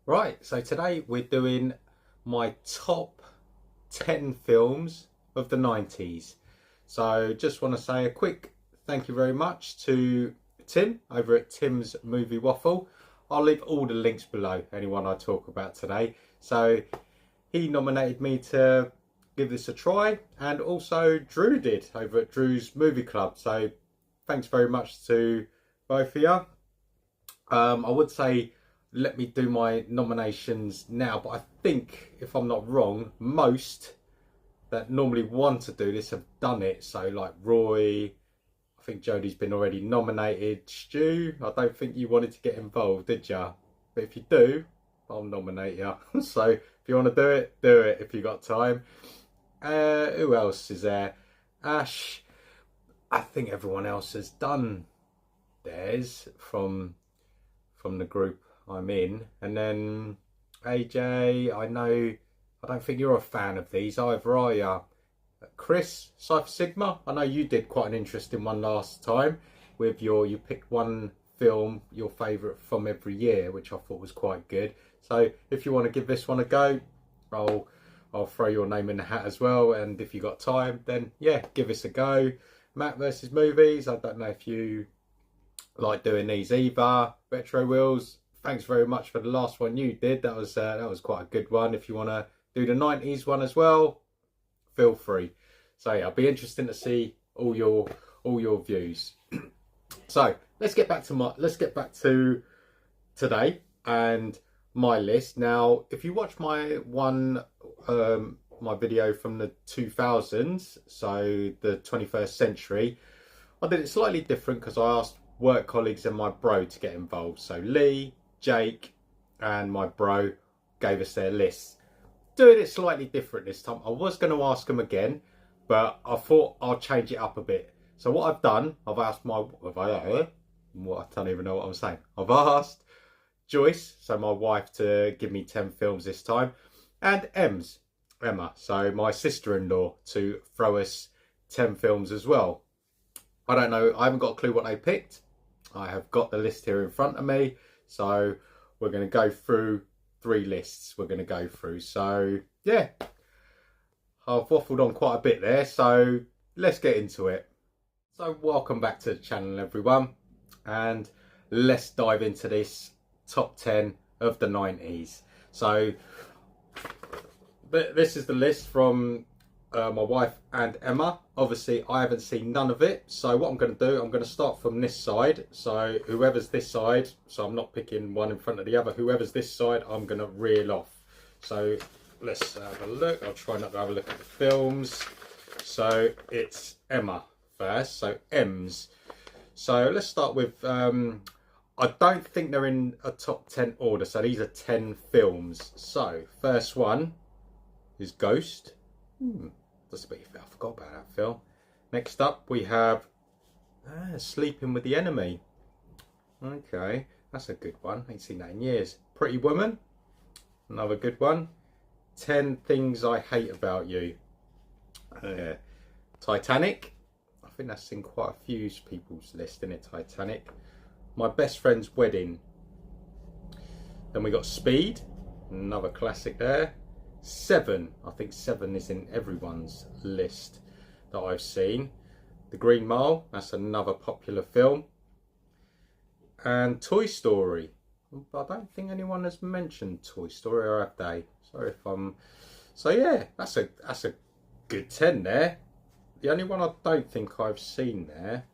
Right, so today we're doing my top 10 films of the 90s. So just want to say a quick thank you very much to Tim over at Tim's Movie Waffle. I'll leave all the links below, anyone I talk about today. So he nominated me to give this a try, and also Drew did over at Drew's Movie Club. So thanks very much to both of you. I would say let me do my nominations now, but I think, if I'm not wrong, most that normally want to do this have done it. So, like Roy, I think Jodie's been already nominated. Stu, I don't think you wanted to get involved, did you? But if you do, I'll nominate you. So, if you want to do it, do it if you got time. Who else is there? Ash. I think everyone else has done theirs from the group I'm in. And then AJ, I don't think you're a fan of these either, are you? Chris, Cypher Sigma, I know you did quite an interesting one last time with you picked one film, your favourite from every year, which I thought was quite good. So if you want to give this one a go, I'll throw your name in the hat as well. And if you got time, then yeah, give this a go. Matt versus movies, I don't know if you like doing these either. Retro Wheels, thanks very much for the last one you did. That was quite a good one. If you want to do the 90s one as well, feel free. So yeah, I'll be interested to see all your views. So let's get back to today and my list. Now, if you watch my my video from the 2000s, so the 21st century, I did it slightly different because I asked work colleagues and my bro to get involved. So Lee, Jake, and my bro gave us their lists. Doing it slightly different this time. I was going to ask them again, but I thought I'll change it up a bit. So what I've done, I've asked I don't even know what I'm saying. I've asked Joyce, so my wife, to give me 10 films this time, and Emma, so my sister-in-law, to throw us 10 films as well. I don't know, I haven't got a clue what they picked. I have got the list here in front of me, so we're going to go through 3 lists we're going to go through. So yeah, I've waffled on quite a bit there, so let's get into it. So welcome back to the channel, everyone, and let's dive into this top 10 of the 90s. So this is the list from my wife and Emma. Obviously I haven't seen none of it, so what I'm going to do, I'm going to start from this side. So whoever's this side, so I'm not picking one in front of the other, whoever's this side, I'm going to reel off. So let's have a look. I'll try not to have a look at the films. So it's Emma first, so Emz. So let's start with I don't think they're in a top 10 order, so these are 10 films. So first one is Ghost. That's a bit, I forgot about that film. Next up we have Sleeping with the Enemy. Okay, that's a good one. Ain't seen that in years. Pretty Woman, another good one. 10 Things I Hate About You. Titanic, I think that's in quite a few people's list, isn't it? Titanic. My Best Friend's Wedding. Then we got Speed, another classic there. Seven, I think Seven is in everyone's list that I've seen. The Green Mile, that's another popular film. And Toy Story. I don't think anyone has mentioned Toy Story, or have they? Sorry if I'm... So yeah, that's a good 10 there. The only one I don't think I've seen there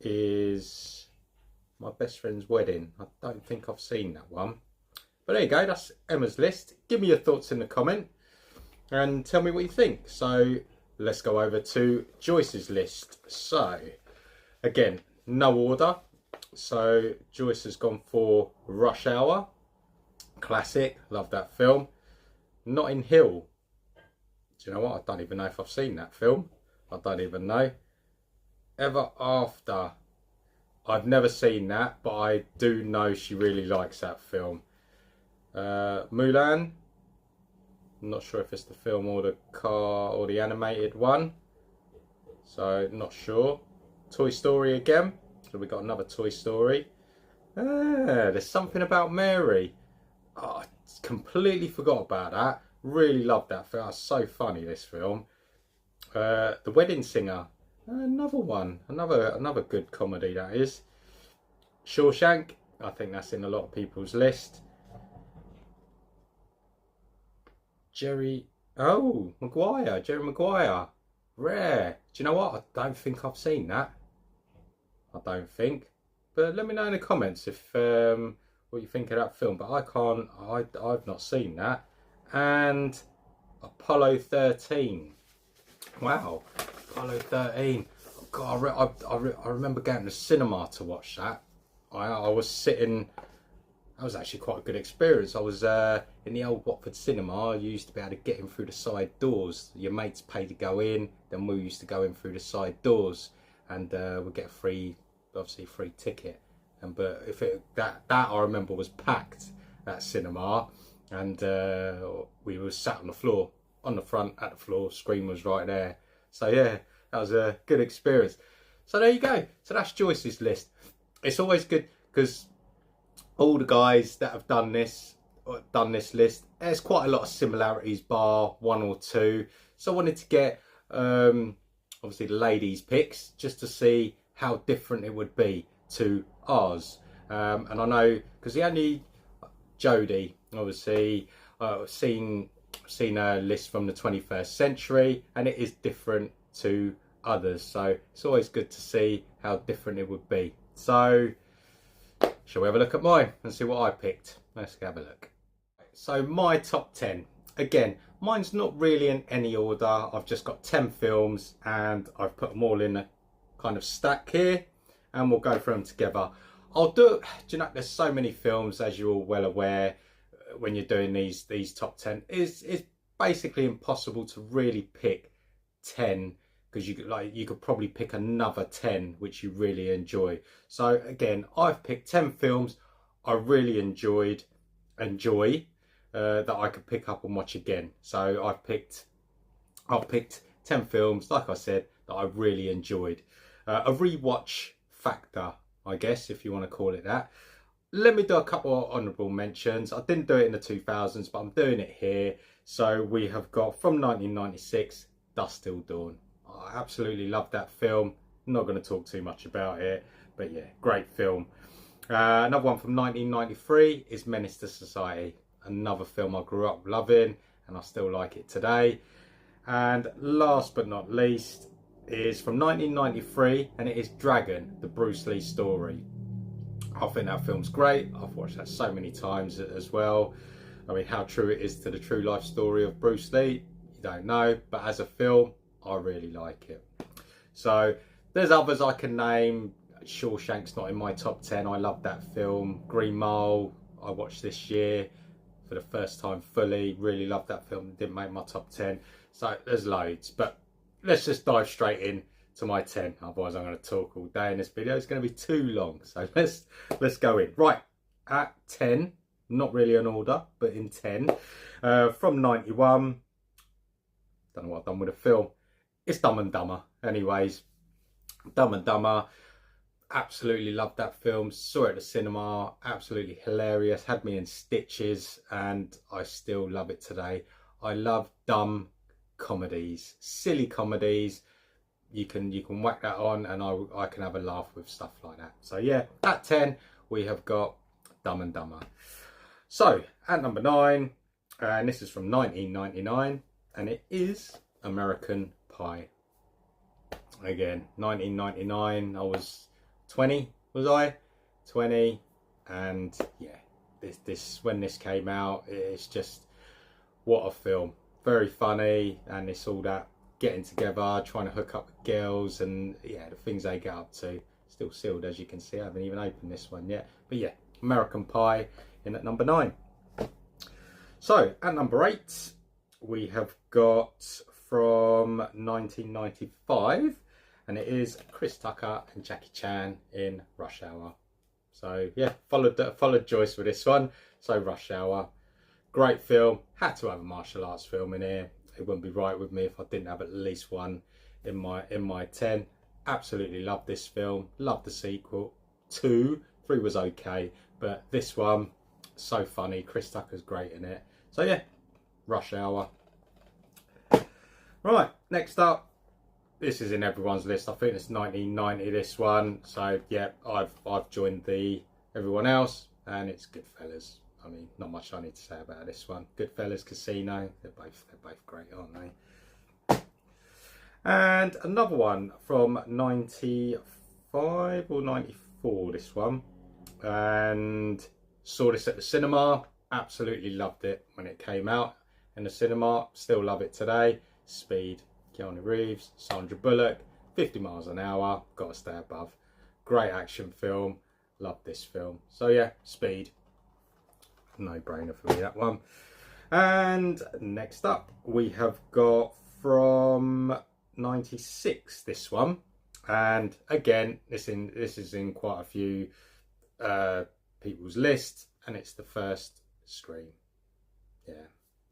is My Best Friend's Wedding. I don't think I've seen that one. But there you go, that's Emma's list. Give me your thoughts in the comment and tell me what you think. So let's go over to Joyce's list. So again, no order. So Joyce has gone for Rush Hour. Classic, love that film. Notting Hill. Do you know what? I don't even know if I've seen that film. I don't even know. Ever After. I've never seen that, but I do know she really likes that film. Mulan, I'm not sure if it's the film or the car or the animated one, so not sure. Toy Story again, so we got another Toy Story. There's Something About Mary. Oh, I completely forgot about that. Really loved that film. It's so funny, this film. The Wedding Singer, another one, another good comedy that is. Shawshank, I think that's in a lot of people's list. Jerry Maguire, rare. Do you know what? I don't think I've seen that. I don't think. But let me know in the comments if what you think of that film. But I can't. I've not seen that. And Apollo 13. Wow, Apollo 13. God, I remember going to the cinema to watch that. I was sitting. That was actually quite a good experience. I was in the old Watford cinema. You used to be able to get in through the side doors. Your mates paid to go in, then we used to go in through the side doors, and we'd get a obviously free ticket. And but if that I remember was packed, that cinema, and we were sat on the floor, on the front at the floor. Screen was right there. So yeah, that was a good experience. So there you go. So that's Joyce's list. It's always good because all the guys that have done this list, there's quite a lot of similarities, bar one or two. So I wanted to get obviously the ladies' picks just to see how different it would be to ours. And I know because the only Jodie, obviously, seen a list from the 21st century, and it is different to others. So it's always good to see how different it would be. So shall we have a look at mine and see what I picked? Let's have a look. So my top 10. Again, mine's not really in any order. I've just got 10 films and I've put them all in a kind of stack here and we'll go through them together. I'll do you know, there's so many films, as you're all well aware, when you're doing these top 10. It's basically impossible to really pick 10 because you could probably pick another 10 which you really enjoy. So again, I've picked 10 films I really enjoy that I could pick up and watch again. So I've picked 10 films, like I said, that I really enjoyed. A rewatch factor, I guess, if you want to call it that. Let me do a couple of honourable mentions. I didn't do it in the 2000s, but I'm doing it here. So we have got from 1996, Dusk Till Dawn. I absolutely love that film. I'm not going to talk too much about it, but yeah, great film. Another one from 1993 is Menace to Society. Another film I grew up loving and I still like it today. And last but not least is from 1993 and it is Dragon, the Bruce Lee story. I think that film's great. I've watched that so many times as well. I mean, how true it is to the true life story of Bruce Lee, you don't know, but as a film, I really like it. So there's others I can name. Shawshank's not in my top 10. I love that film. Green Mile, I watched this year for the first time fully. Really loved that film. Didn't make my top 10. So there's loads, but let's just dive straight in to my 10. Otherwise I'm going to talk all day and this video is going to be too long. So let's go in. Right, at 10, not really an order, but in 10, from 91, don't know what I've done with the film. It's Dumb and Dumber. Anyways, Dumb and Dumber. Absolutely loved that film. Saw it at the cinema. Absolutely hilarious. Had me in stitches, and I still love it today. I love dumb comedies, silly comedies. You can whack that on, and I can have a laugh with stuff like that. So yeah, at 10 we have got Dumb and Dumber. So at number 9, and this is from 1999, and it is American Pie. Again, 1999. I was 20, was I? 20, and yeah, this when this came out, it's just what a film. Very funny, and it's all that getting together, trying to hook up with girls, and yeah, the things they get up to. Still sealed, as you can see. I haven't even opened this one yet, but yeah, American Pie in at number 9. So at number 8 we have got from 1995, and it is Chris Tucker and Jackie Chan in Rush Hour. So yeah, followed Joyce with this one. So Rush Hour, great film. Had to have a martial arts film in here. It wouldn't be right with me if I didn't have at least one in my 10. Absolutely love this film. Love the sequel. 2, 3 was okay, but this one, So funny. Chris Tucker's great in it. So yeah, Rush Hour. Right, next up. This is in everyone's list. I think it's 1990, this one. So yeah, I've joined everyone else, and it's Goodfellas. I mean, not much I need to say about this one. Goodfellas, Casino. They're both great, aren't they? And another one from 95 or 94, this one. And saw this at the cinema. Absolutely loved it when it came out in the cinema. Still love it today. Speed. Keanu Reeves, Sandra Bullock, 50 miles an hour, gotta stay above. Great action film, love this film. So yeah, Speed, no brainer for me, that one. And next up we have got from 96, this one. And again, this is in quite a few people's lists, and it's the first Scream. Yeah.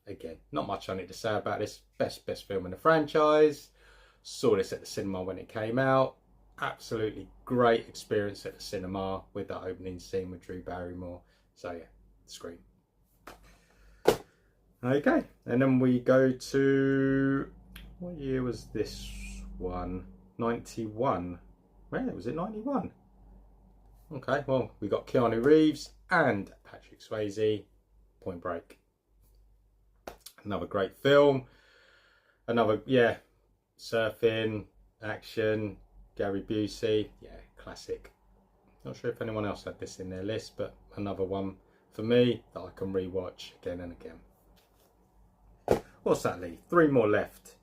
Again, not much I need to say about this. Best film in the franchise. Saw this at the cinema when it came out. Absolutely great experience at the cinema with that opening scene with Drew Barrymore. So yeah, Scream. Okay, and then we go to, what year was this one? 91. Where was it? 91. Okay, well, we got Keanu Reeves and Patrick Swayze. Point Break. Another great film. Another, yeah, surfing, action, Gary Busey. Yeah, classic. Not sure if anyone else had this in their list, but another one for me that I can rewatch again and again. What's that leave? 3 more left.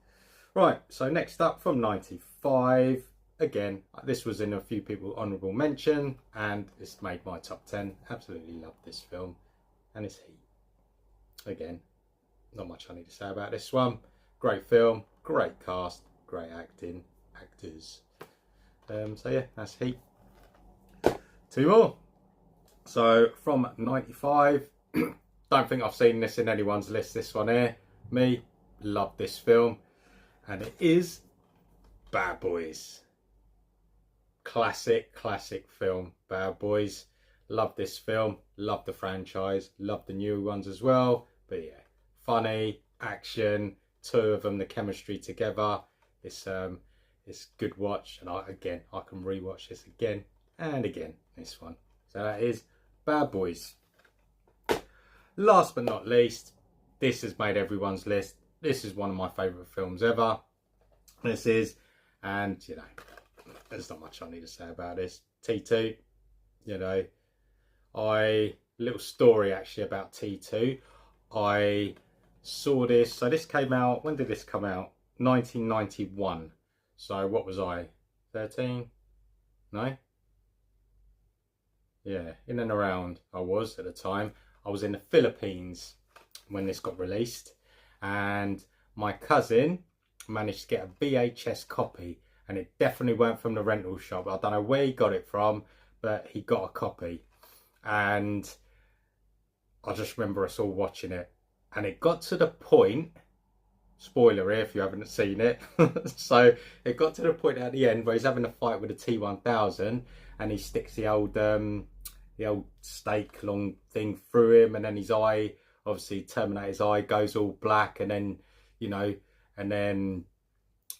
Right, so next up from 95. Again, this was in a few people honourable mention, and it's made my top 10. Absolutely love this film. And it's Heat. Again, not much I need to say about this one. Great film, great cast, great actors. So yeah, that's Heat. 2 more. So from 95, don't think I've seen this in anyone's list, this one here. Me, love this film. And it is Bad Boys. Classic film, Bad Boys. Love this film, love the franchise, love the new ones as well. But yeah, funny, action, 2 of them, the chemistry together. It's good watch, and I can rewatch this again and again, this one. So that is Bad Boys. Last but not least, this has made everyone's list. This is one of my favourite films ever. This is, and you know, there's not much I need to say about this. T2, you know, little story actually about T2. I saw this, so this came out, when did this come out? 1991. So what was I, 13? No? Yeah, in and around I was at the time. I was in the Philippines when this got released, and my cousin managed to get a VHS copy, and it definitely weren't from the rental shop. I don't know where he got it from, but he got a copy. And I just remember us all watching it, and it got to the point, spoiler here if you haven't seen it, so it got to the point at the end where he's having a fight with a T-1000, and he sticks the old stake long thing through him, and then his eye, obviously Terminator's eye goes all black, and then, you know, and then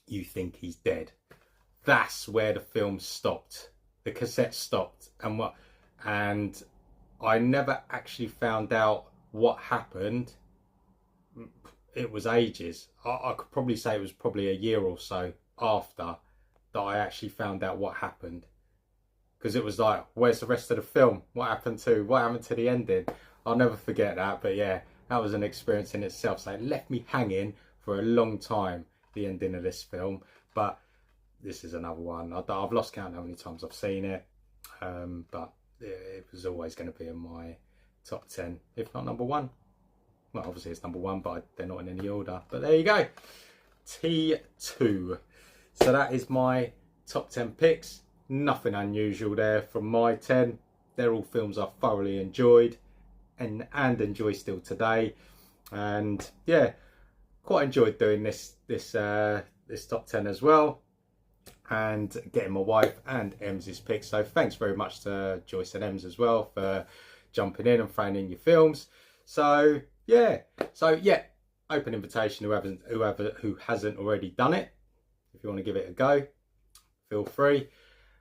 you think he's dead. That's where the film stopped. The cassette stopped, and I never actually found out what happened. It was ages. I could probably say it was probably a year or so after that I actually found out what happened. Because it was like, where's the rest of the film? What happened to the ending? I'll never forget that. But yeah, that was an experience in itself. So it left me hanging for a long time, the ending of this film. But this is another one. I've lost count how many times I've seen it. But it was always going to be in my top 10, if not number 1. Well, obviously it's number 1, but they're not in any order. But there you go. T2. So that is my top 10 picks. Nothing unusual there from my 10. They're all films I've thoroughly enjoyed and enjoy still today. And yeah, quite enjoyed doing this top 10 as well, and getting my wife and Emz's picks. So thanks very much to Joyce and Emz as well for jumping in and throwing in your films. So yeah, open invitation who hasn't already done it. If you want to give it a go, feel free.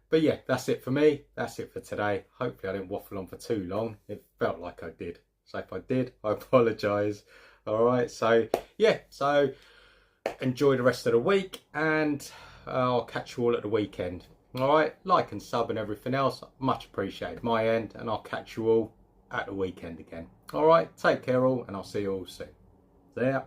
But yeah, that's it for me. That's it for today. Hopefully I didn't waffle on for too long. It felt like I did. So if I did, I apologise. All right. So yeah, so enjoy the rest of the week, and I'll catch you all at the weekend. All right. Like and sub and everything else. Much appreciated my end, and I'll catch you all at the weekend again. All right. Take care all, and I'll see you all soon. See ya.